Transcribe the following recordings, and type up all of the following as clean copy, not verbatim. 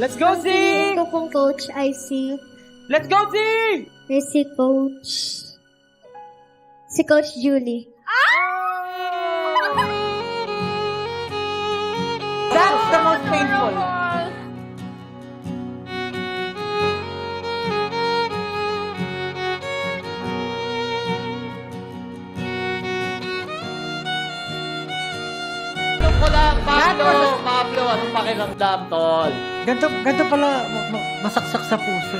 Let's go, Z! Ito pong coach, I see. Let's go, Z! There's si coach. Si Coach Julie. That's the most painful. Pablo, anong pakiramdam, tol? Ganto pala masaksak sa puso.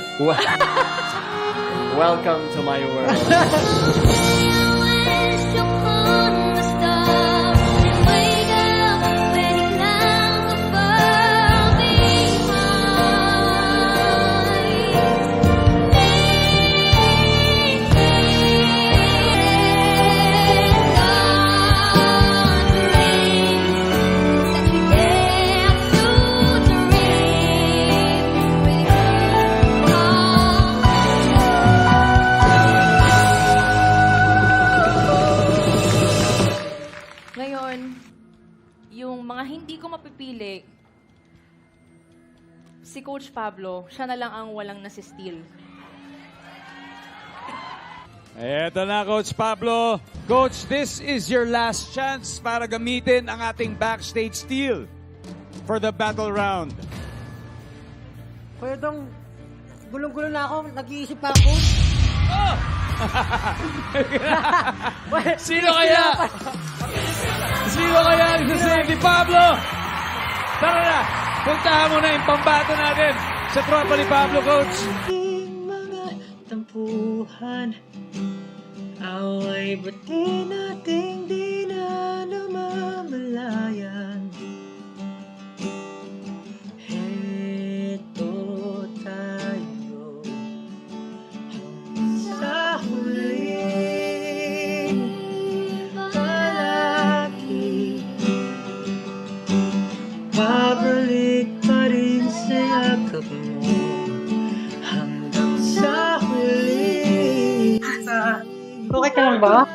Welcome to my world. Ngayon, yung mga hindi ko mapipili, si Coach Pablo, siya na lang ang walang nasi-steal. Eto na, Coach Pablo. Coach, this is your last chance para gamitin ang ating backstage steal for the battle round. Kuya Dong, gulong-gulo na ako. Nag-iisip pa ako. Sino kaya? Sino kaya ang sasave ni Pablo? Tara na, puntahan mo na yung pambato natin sa tropa ni Pablo, Coach. Mga tampuhan, away ba't di nating di na namamalayan? Heto tayo sa huling palagi. Babalik pa rin sa yakap mo hanggang sa huli. Okay ka lang ba?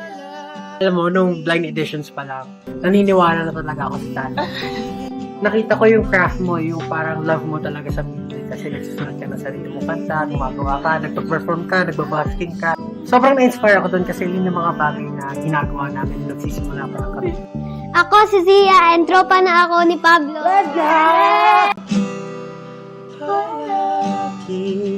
Alam mo, nung blind editions pa lang, naniniwala na talaga ako sa talent. Nakita ko yung craft mo, yung parang love mo talaga sa music kasi nagsusulat ka ng sarili mo kanta, gumagawa ka, nagpa-perform ka, nagbabasking ka. Sobrang na-inspire ako doon kasi yun yung mga bagay na ginagawa namin nung nagsisimula pa lang kami. Ako si Zia and tropa na ako ni Pablo. Palagi